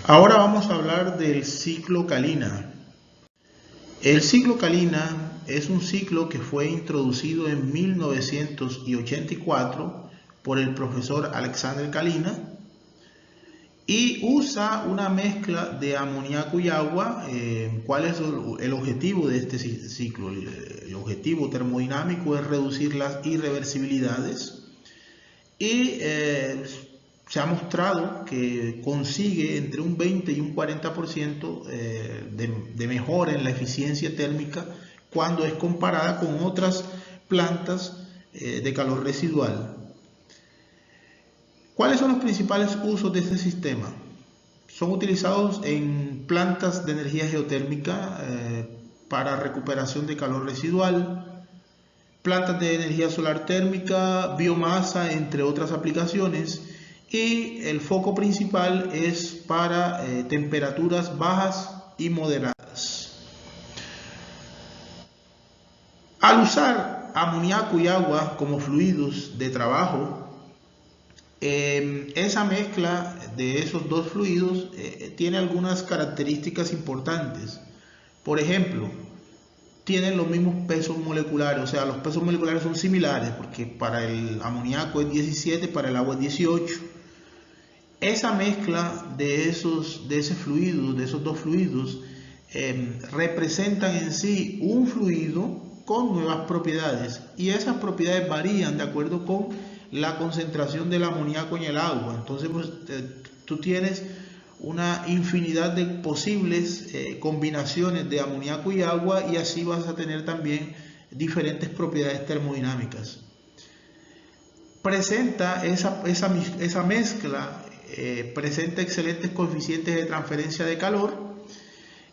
Ahora vamos a hablar del ciclo Kalina. El ciclo Kalina es un ciclo que fue introducido en 1984 por el profesor Alexander Kalina y usa una mezcla de amoníaco y agua. ¿Cuál es el objetivo de este ciclo? El objetivo termodinámico es reducir las irreversibilidades y se ha mostrado que consigue entre un 20 y un 40% de mejora en la eficiencia térmica cuando es comparada con otras plantas de calor residual. ¿Cuáles son los principales usos de este sistema? Son utilizados en plantas de energía geotérmica para recuperación de calor residual, plantas de energía solar térmica, biomasa, entre otras aplicaciones. Y el foco principal es para temperaturas bajas y moderadas. Al usar amoníaco y agua como fluidos de trabajo, esa mezcla de esos dos fluidos tiene algunas características importantes. Por ejemplo, tienen los mismos pesos moleculares, o sea, los pesos moleculares son similares, porque para el amoníaco es 17, para el agua es 18. Esa mezcla de esos dos fluidos, representan en sí un fluido con nuevas propiedades, y esas propiedades varían de acuerdo con la concentración del amoníaco en el agua. Entonces, pues, tú tienes una infinidad de posibles combinaciones de amoníaco y agua, y así vas a tener también diferentes propiedades termodinámicas. Presenta esa mezcla, presenta excelentes coeficientes de transferencia de calor,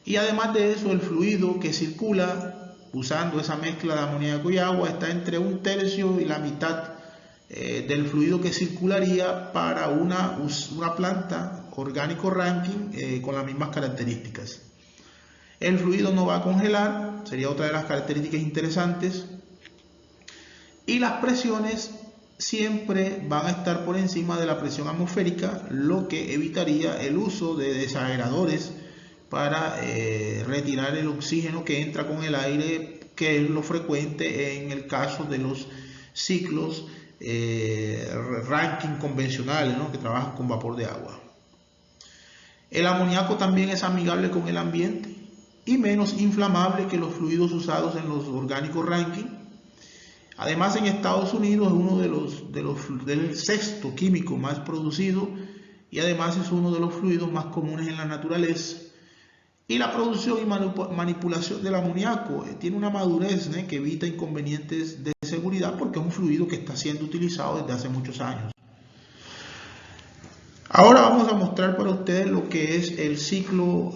y además de eso, el fluido que circula usando esa mezcla de amoníaco y agua está entre un tercio y la mitad del fluido que circularía para una planta orgánico Rankine con las mismas características. El fluido no va a congelar, sería otra de las características interesantes, y las presiones siempre van a estar por encima de la presión atmosférica, lo que evitaría el uso de desaeradores para retirar el oxígeno que entra con el aire, que es lo frecuente en el caso de los ciclos Rankine convencionales, ¿no?, que trabajan con vapor de agua. El amoníaco también es amigable con el ambiente y menos inflamable que los fluidos usados en los orgánicos Rankine. Además, en Estados Unidos es uno del sexto químico más producido, y además es uno de los fluidos más comunes en la naturaleza. Y la producción y manipulación del amoníaco tiene una madurez que evita inconvenientes de seguridad, porque es un fluido que está siendo utilizado desde hace muchos años. Ahora vamos a mostrar para ustedes lo que es el ciclo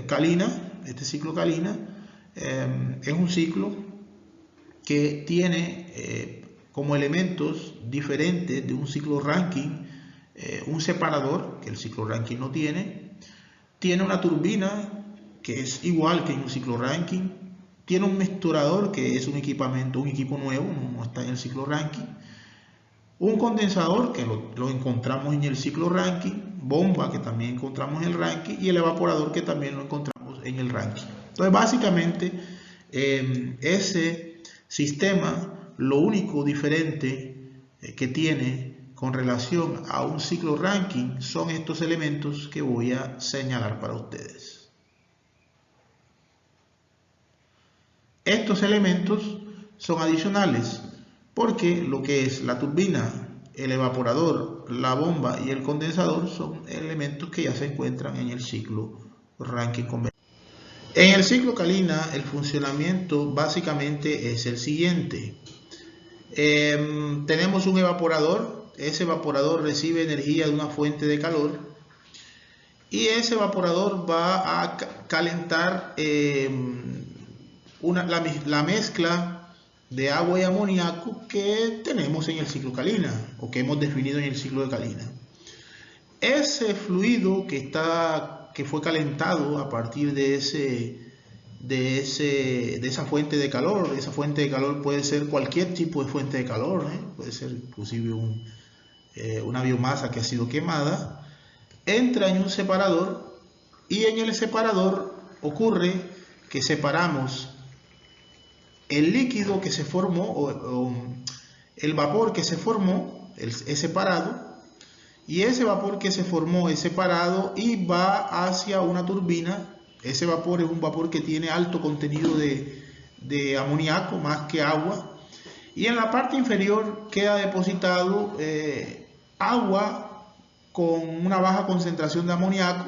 Kalina. Este ciclo Kalina es un ciclo que tiene como elementos diferentes de un ciclo Rankine un separador, que el ciclo Rankine no tiene. Tiene una turbina, que es igual que en un ciclo Rankine. Tiene un mezclador, que es un equipo nuevo, no está en el ciclo Rankine. Un condensador, que lo encontramos en el ciclo Rankine. Bomba, que también encontramos en el Rankine. Y el evaporador, que también lo encontramos en el Rankine. Entonces, básicamente, ese sistema, lo único diferente que tiene con relación a un ciclo Rankine son estos elementos que voy a señalar para ustedes. Estos elementos son adicionales porque lo que es la turbina, el evaporador, la bomba y el condensador son elementos que ya se encuentran en el ciclo Rankine convencional. En el ciclo Kalina, el funcionamiento básicamente es el siguiente. Tenemos un evaporador. Ese evaporador recibe energía de una fuente de calor, y ese evaporador va a calentar la mezcla de agua y amoníaco que tenemos en el ciclo Kalina, o que hemos definido en el ciclo de Kalina. Ese fluido que fue calentado a partir de esa fuente de calor. Esa fuente de calor puede ser cualquier tipo de fuente de calor, puede ser inclusive una biomasa que ha sido quemada. entra en un separador y en el separador ocurre que separamos el líquido que se formó o el vapor que se formó, es separado, y ese vapor que se formó es separado y va hacia una turbina. Ese vapor es un vapor que tiene alto contenido de amoníaco más que agua, y en la parte inferior queda depositado agua con una baja concentración de amoníaco.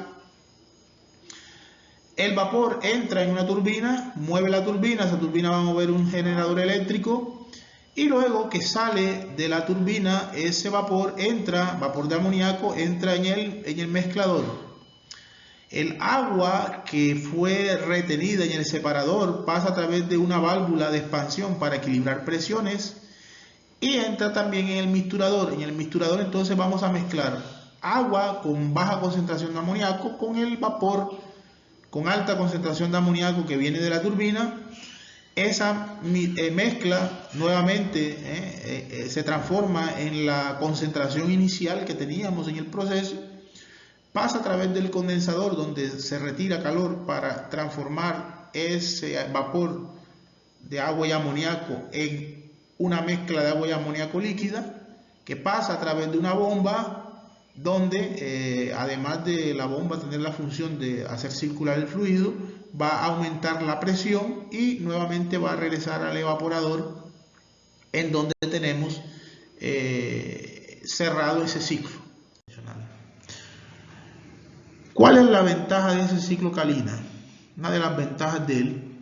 El vapor entra en una turbina, mueve la turbina, esa turbina va a mover un generador eléctrico, y luego que sale de la turbina ese vapor vapor de amoníaco, entra en el mezclador. El agua que fue retenida en el separador pasa a través de una válvula de expansión para equilibrar presiones y entra también en el misturador. En el misturador entonces vamos a mezclar agua con baja concentración de amoníaco con el vapor con alta concentración de amoníaco que viene de la turbina. Esa mezcla nuevamente se transforma en la concentración inicial que teníamos en el proceso, pasa a través del condensador donde se retira calor para transformar ese vapor de agua y amoníaco en una mezcla de agua y amoníaco líquida, que pasa a través de una bomba donde además de la bomba tener la función de hacer circular el fluido, va a aumentar la presión y nuevamente va a regresar al evaporador, en donde tenemos cerrado ese ciclo. ¿Cuál es la ventaja de ese ciclo Kalina? Una de las ventajas de él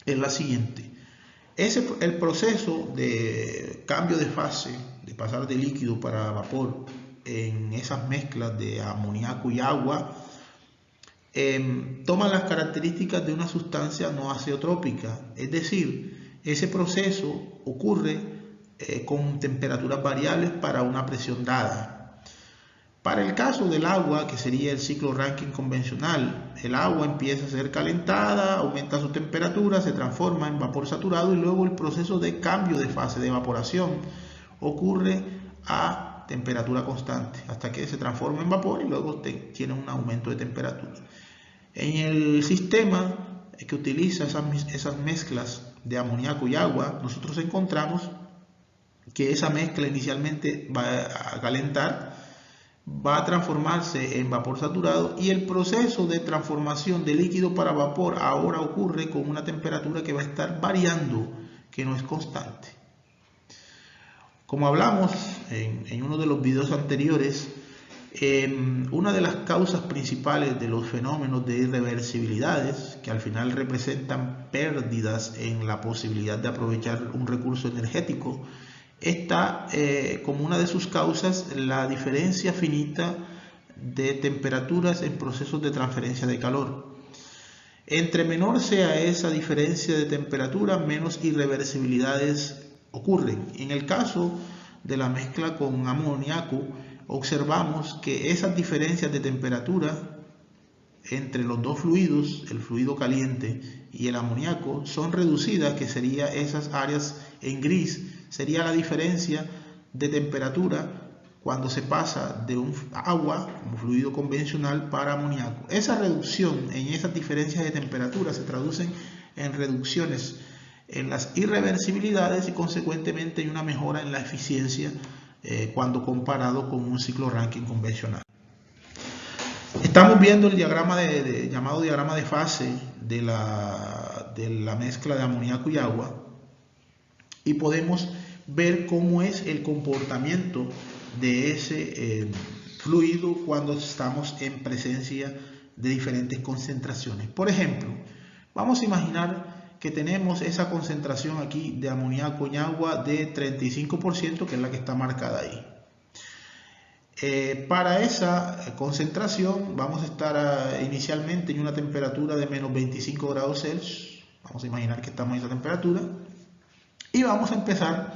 es la siguiente. El proceso de cambio de fase, de pasar de líquido para vapor en esas mezclas de amoníaco y agua, toma las características de una sustancia no azeotrópica, es decir, ese proceso ocurre con temperaturas variables para una presión dada. Para el caso del agua, que sería el ciclo Rankine convencional, el agua empieza a ser calentada, aumenta su temperatura, se transforma en vapor saturado y luego el proceso de cambio de fase de evaporación ocurre a temperatura constante hasta que se transforma en vapor y luego tiene un aumento de temperatura. En el sistema que utiliza esas mezclas de amoníaco y agua, nosotros encontramos que esa mezcla inicialmente va a calentar, va a transformarse en vapor saturado y el proceso de transformación de líquido para vapor ahora ocurre con una temperatura que va a estar variando, que no es constante. Como hablamos en uno de los videos anteriores, una de las causas principales de los fenómenos de irreversibilidades, que al final representan pérdidas en la posibilidad de aprovechar un recurso energético, está como una de sus causas la diferencia finita de temperaturas en procesos de transferencia de calor. Entre menor sea esa diferencia de temperatura, menos irreversibilidades ocurren. En el caso de la mezcla con amoníaco, observamos que esas diferencias de temperatura entre los dos fluidos, el fluido caliente y el amoníaco, son reducidas, que serían esas áreas en gris, sería la diferencia de temperatura cuando se pasa de un agua como fluido convencional para amoníaco. Esa reducción en esas diferencias de temperatura se traducen en reducciones en las irreversibilidades y consecuentemente en una mejora en la eficiencia cuando comparado con un ciclo Rankine convencional. Estamos viendo el diagrama llamado diagrama de fase de la mezcla de amoníaco y agua y podemos ver cómo es el comportamiento de ese fluido cuando estamos en presencia de diferentes concentraciones. Por ejemplo, vamos a imaginar que tenemos esa concentración aquí de amoníaco en agua de 35%, que es la que está marcada ahí. Para esa concentración vamos a estar inicialmente en una temperatura de menos 25 grados Celsius. Vamos a imaginar que estamos en esa temperatura y vamos a empezar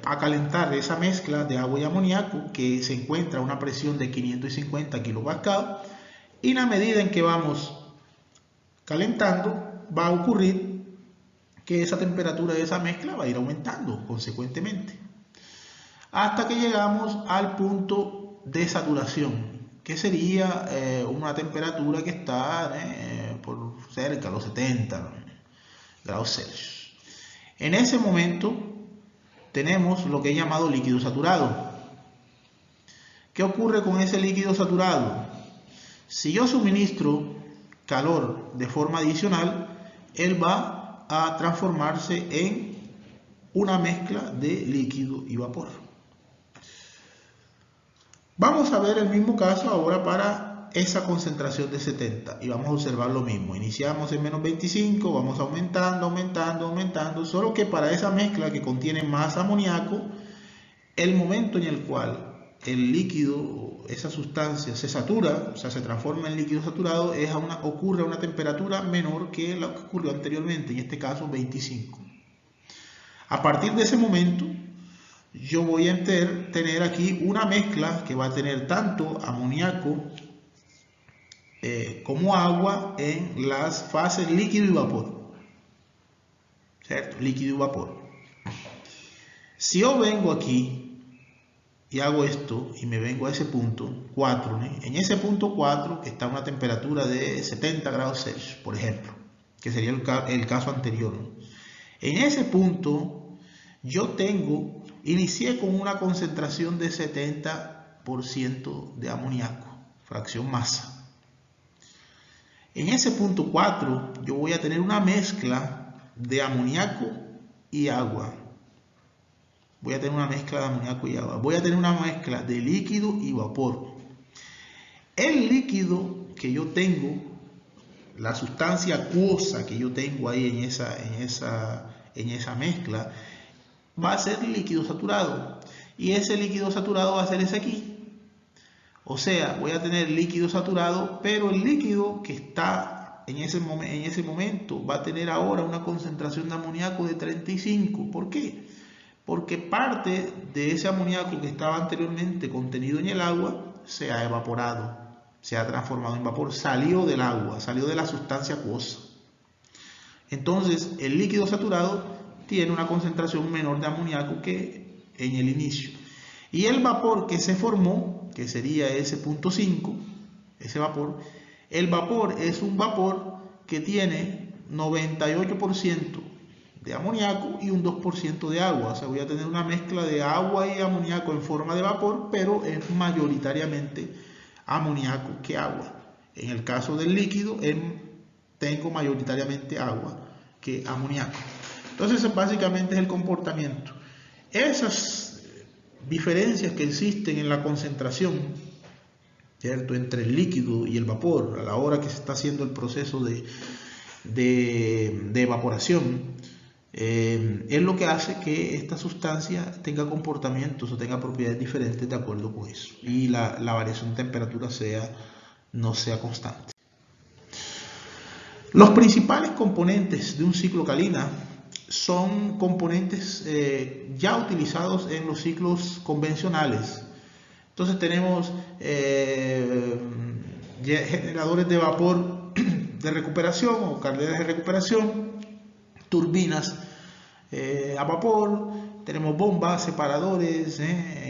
a calentar esa mezcla de agua y amoníaco, que se encuentra a una presión de 550 kilopascal, y en la medida en que vamos calentando va a ocurrir que esa temperatura de esa mezcla va a ir aumentando consecuentemente hasta que llegamos al punto de saturación. que sería una temperatura que está por cerca de los 70 grados Celsius. En ese momento tenemos lo que es llamado líquido saturado. ¿Qué ocurre con ese líquido saturado? Si yo suministro calor de forma adicional, él va a transformarse en una mezcla de líquido y vapor. Vamos a ver el mismo caso ahora para esa concentración de 70 y vamos a observar lo mismo. Iniciamos en menos 25, vamos aumentando, solo que para esa mezcla que contiene más amoníaco, el momento en el cual el líquido, esa sustancia se satura, o sea, se transforma en líquido saturado, ocurre a una temperatura menor que la que ocurrió anteriormente, en este caso 25. A partir de ese momento, yo voy a tener aquí una mezcla que va a tener tanto amoníaco como agua en las fases líquido y vapor. ¿Cierto? Líquido y vapor. Si yo vengo aquí y hago esto y me vengo a ese punto 4, en ese punto 4 que está a una temperatura de 70 grados Celsius, por ejemplo, que sería el caso anterior. En ese punto yo inicié con una concentración de 70% de amoníaco, fracción masa. En ese punto 4 yo voy a tener una mezcla de amoníaco y agua. Voy a tener una mezcla de amoníaco y agua. Voy a tener una mezcla de líquido y vapor. El líquido que yo tengo, la sustancia acuosa que yo tengo ahí en esa mezcla, va a ser líquido saturado. Y ese líquido saturado va a ser ese aquí. O sea, voy a tener líquido saturado, pero el líquido que está en ese momento va a tener ahora una concentración de amoníaco de 35. ¿Por qué? Porque parte de ese amoníaco que estaba anteriormente contenido en el agua se ha evaporado, se ha transformado en vapor, salió del agua, salió de la sustancia acuosa. Entonces, el líquido saturado tiene una concentración menor de amoníaco que en el inicio. Y el vapor que se formó, que sería ese punto 5, ese vapor, el vapor es un vapor que tiene 98% de amoníaco y un 2% de agua. O sea, voy a tener una mezcla de agua y amoníaco en forma de vapor, pero es mayoritariamente amoníaco que agua. En el caso del líquido, tengo mayoritariamente agua que amoníaco. Entonces, básicamente es el comportamiento. Esas diferencias que existen en la concentración, ¿cierto?, entre el líquido y el vapor a la hora que se está haciendo el proceso de evaporación, es lo que hace que esta sustancia tenga comportamientos o tenga propiedades diferentes de acuerdo con eso, y la variación de temperatura no sea constante. Los principales componentes de un ciclo Kalina son componentes ya utilizados en los ciclos convencionales. Entonces tenemos generadores de vapor de recuperación o calderas de recuperación, turbinas a vapor, tenemos bombas, separadores,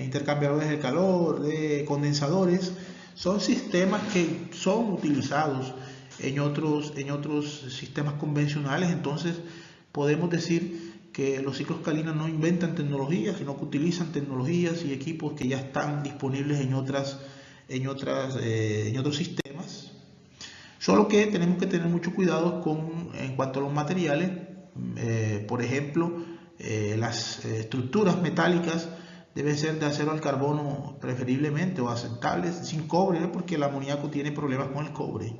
intercambiadores de calor, condensadores. Son sistemas que son utilizados en otros sistemas convencionales. Entonces podemos decir que los ciclos Kalina no inventan tecnologías, sino que utilizan tecnologías y equipos que ya están disponibles en otros sistemas. Solo que tenemos que tener mucho cuidado en cuanto a los materiales. Por ejemplo, las estructuras metálicas deben ser de acero al carbono preferiblemente, o aceptables, sin cobre, porque el amoníaco tiene problemas con el cobre.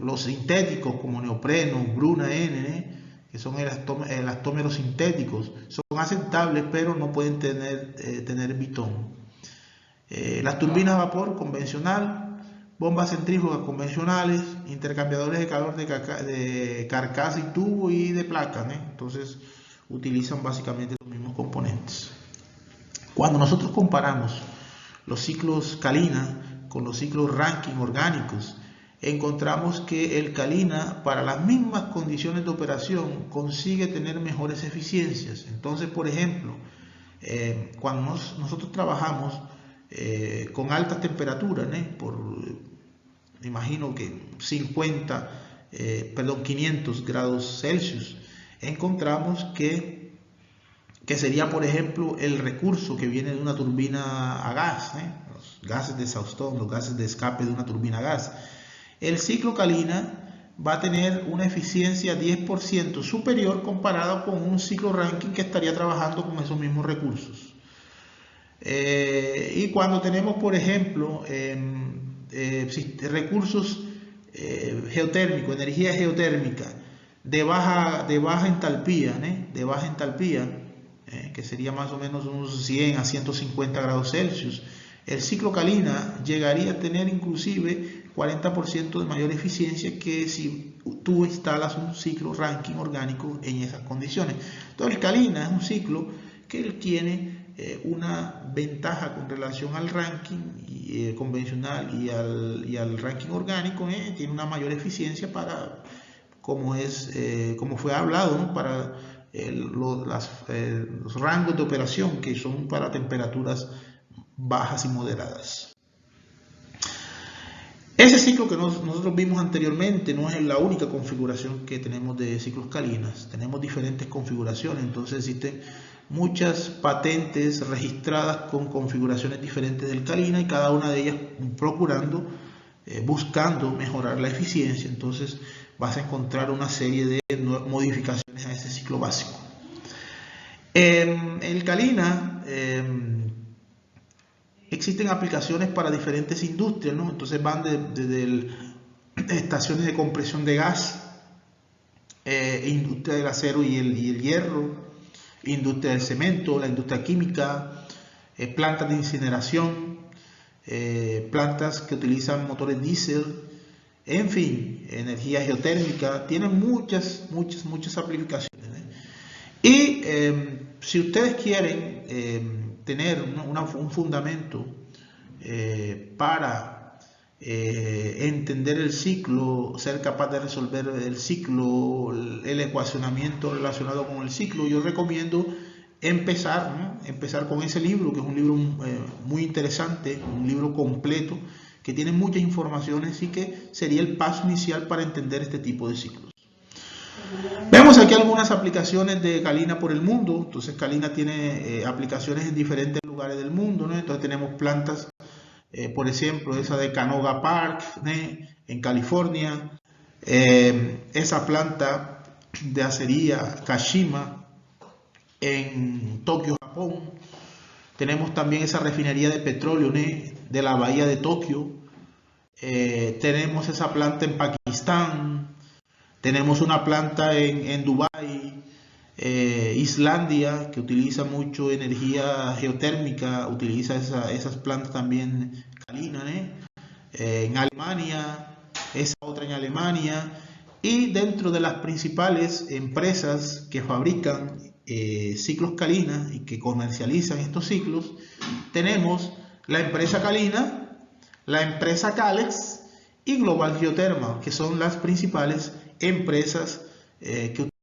Los sintéticos como neopreno, Bruna N, que son elastómeros sintéticos, son aceptables, pero no pueden tener bitón. Las turbinas a vapor convencional, bombas centrífugas convencionales, intercambiadores de calor de carcasa y tubo y de placas, entonces utilizan básicamente los mismos componentes. Cuando nosotros comparamos los ciclos Kalina con los ciclos Rankine orgánicos, encontramos que el Kalina, para las mismas condiciones de operación, consigue tener mejores eficiencias. Entonces, por ejemplo, cuando nosotros trabajamos con altas temperaturas, me imagino que 500 grados Celsius, encontramos que sería, por ejemplo, el recurso que viene de una turbina a gas, los gases de Sauston, los gases de escape de una turbina a gas. El ciclo Kalina va a tener una eficiencia 10% superior comparado con un ciclo Rankine que estaría trabajando con esos mismos recursos. Y cuando tenemos, por ejemplo, recursos geotérmicos, energía geotérmica de baja entalpía, que sería más o menos unos 100 a 150 grados Celsius, el ciclo Kalina llegaría a tener inclusive 40% de mayor eficiencia que si tú instalas un ciclo Rankine orgánico en esas condiciones. Entonces el Kalina es un ciclo que tiene una ventaja con relación al Rankine convencional y al Rankine orgánico. Tiene una mayor eficiencia para, como fue hablado, ¿no? Para los rangos de operación que son para temperaturas bajas y moderadas. Ese ciclo que nosotros vimos anteriormente no es la única configuración que tenemos de ciclos Kalinas. Tenemos diferentes configuraciones, entonces existen muchas patentes registradas con configuraciones diferentes del Kalina y cada una de ellas buscando mejorar la eficiencia. Entonces vas a encontrar una serie de modificaciones a ese ciclo básico. El Kalina existen aplicaciones para diferentes industrias, ¿no? Entonces van desde estaciones de compresión de gas, industria del acero y el hierro, industria del cemento, la industria química, plantas de incineración, plantas que utilizan motores diésel, en fin, energía geotérmica. Tienen muchas aplicaciones. Y si ustedes quieren tener un fundamento para entender el ciclo, ser capaz de resolver el ciclo, el ecuacionamiento relacionado con el ciclo, yo recomiendo empezar con ese libro, que es un libro muy interesante, un libro completo, que tiene muchas informaciones y que sería el paso inicial para entender este tipo de ciclos. Vemos aquí algunas aplicaciones de Kalina por el mundo. Entonces Kalina tiene aplicaciones en diferentes lugares del mundo, ¿no? Entonces tenemos plantas, por ejemplo, esa de Canoga Park, en California, esa planta de acería Kashima en Tokio, Japón. Tenemos también esa refinería de petróleo de la bahía de Tokio. Tenemos esa planta en Pakistán. Tenemos una planta en Dubái, Islandia, que utiliza mucho energía geotérmica, utiliza esas plantas también Kalina, en Alemania, esa otra en Alemania. Y dentro de las principales empresas que fabrican ciclos Kalina y que comercializan estos ciclos, tenemos la empresa Kalina, la empresa Calex y Global Geothermal, que son las principales empresas que